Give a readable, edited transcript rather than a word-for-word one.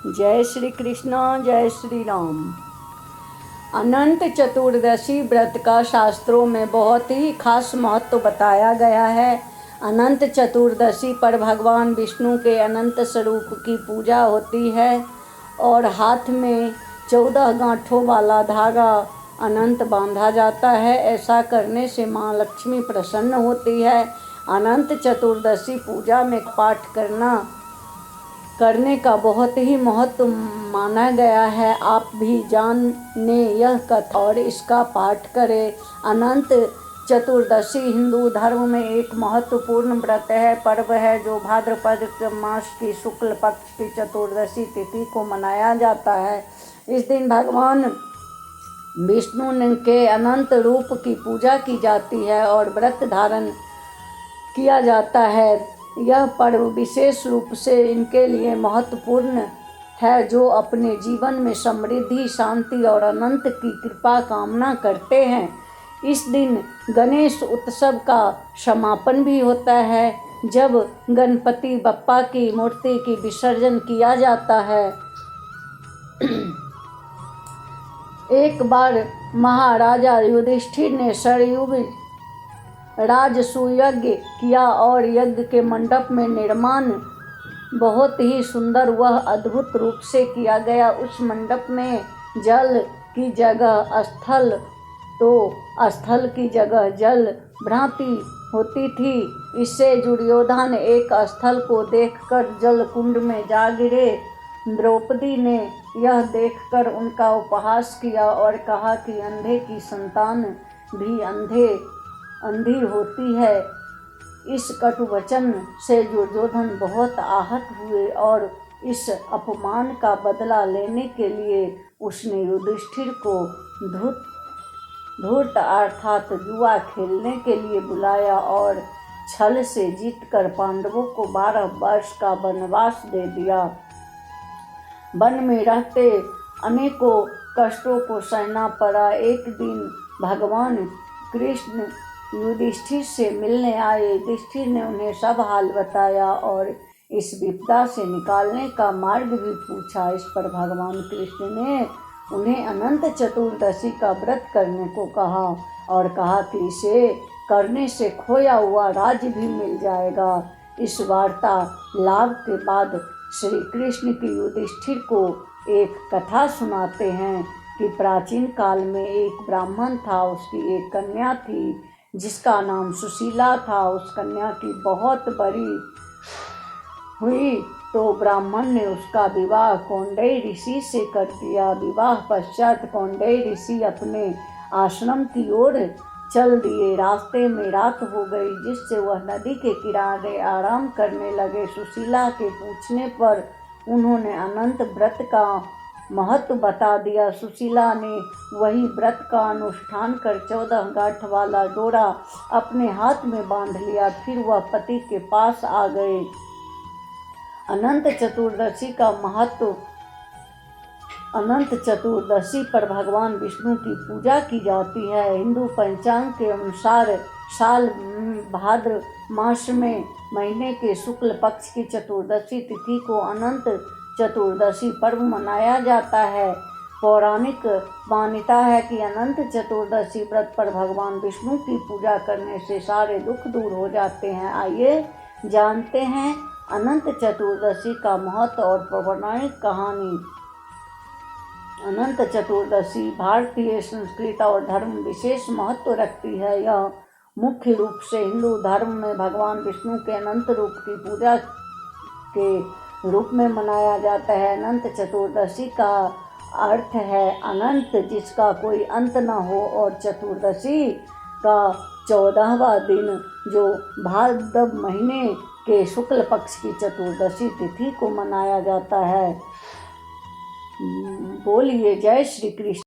जय श्री कृष्ण, जय श्री राम। अनंत चतुर्दशी व्रत का शास्त्रों में बहुत ही खास महत्व बताया गया है। अनंत चतुर्दशी पर भगवान विष्णु के अनंत स्वरूप की पूजा होती है और हाथ में 14 गांठों वाला धागा अनंत बांधा जाता है। ऐसा करने से माँ लक्ष्मी प्रसन्न होती है। अनंत चतुर्दशी पूजा में पाठ करने का बहुत ही महत्व माना गया है। आप भी जाने यह कथा और इसका पाठ करें। अनंत चतुर्दशी हिंदू धर्म में एक महत्वपूर्ण व्रत है, पर्व है, जो भाद्रपद मास की शुक्ल पक्ष की चतुर्दशी तिथि को मनाया जाता है। इस दिन भगवान विष्णु के अनंत रूप की पूजा की जाती है और व्रत धारण किया जाता है। यह पर्व विशेष रूप से इनके लिए महत्वपूर्ण है जो अपने जीवन में समृद्धि, शांति और अनंत की कृपा कामना करते हैं। इस दिन गणेश उत्सव का समापन भी होता है, जब गणपति बप्पा की मूर्ति की विसर्जन किया जाता है। एक बार महाराजा युधिष्ठिर ने सरयुग राजसूयज्ञ किया और यज्ञ के मंडप में निर्माण बहुत ही सुंदर वह अद्भुत रूप से किया गया। उस मंडप में जल की जगह स्थल तो स्थल की जगह जल भ्रांति होती थी। इससे दुर्योधन एक स्थल को देखकर जल कुंड में जा गिरे। द्रौपदी ने यह देखकर उनका उपहास किया और कहा कि अंधे की संतान भी अंधी होती है। इस कटु वचन से दुर्योधन बहुत आहत हुए और इस अपमान का बदला लेने के लिए उसने युधिष्ठिर को धूर्त अर्थात जुआ खेलने के लिए बुलाया और छल से जीतकर पांडवों को 12 वर्ष का वनवास दे दिया। वन में रहते अनेकों कष्टों को सहना पड़ा। एक दिन भगवान कृष्ण युधिष्ठिर से मिलने आए। युधिष्ठिर ने उन्हें सब हाल बताया और इस विपदा से निकालने का मार्ग भी पूछा। इस पर भगवान कृष्ण ने उन्हें अनंत चतुर्दशी का व्रत करने को कहा और कहा कि इसे करने से खोया हुआ राज्य भी मिल जाएगा। इस वार्तालाप के बाद श्री कृष्ण की युधिष्ठिर को एक कथा सुनाते हैं कि प्राचीन काल में एक ब्राह्मण था, उसकी एक कन्या थी जिसका नाम सुशीला था। उस कन्या की बहुत बड़ी हुई तो ब्राह्मण ने उसका विवाह कौंडेय ऋषि से कर दिया। विवाह पश्चात कौंडेय ऋषि अपने आश्रम की ओर चल दिए। रास्ते में रात हो गई, जिससे वह नदी के किनारे आराम करने लगे। सुशीला के पूछने पर उन्होंने अनंत व्रत का महत्व बता दिया। सुशीला ने वही व्रत का अनुष्ठान कर 14 गांठ वाला डोरा अपने हाथ में बांध लिया। फिर वह पति के पास आ गए। अनंत चतुर्दशी का महत्व। अनंत चतुर्दशी पर भगवान विष्णु की पूजा की जाती है। हिंदू पंचांग के अनुसार साल भाद्र मास में महीने के शुक्ल पक्ष की चतुर्दशी तिथि को अनंत चतुर्दशी पर्व मनाया जाता है। पौराणिक मान्यता है कि अनंत चतुर्दशी व्रत पर भगवान विष्णु की पूजा करने से सारे दुख दूर हो जाते हैं। आइए जानते हैं अनंत चतुर्दशी का महत्व और पौराणिक कहानी। अनंत चतुर्दशी भारतीय संस्कृति और धर्म विशेष महत्व रखती है। यह मुख्य रूप से हिंदू धर्म में भगवान विष्णु के अनंत रूप की पूजा के रूप में मनाया जाता है। अनंत चतुर्दशी का अर्थ है अनंत जिसका कोई अंत न हो, और चतुर्दशी का 14वां दिन जो भाद्र महीने के शुक्ल पक्ष की चतुर्दशी तिथि को मनाया जाता है। बोलिए जय श्री कृष्ण।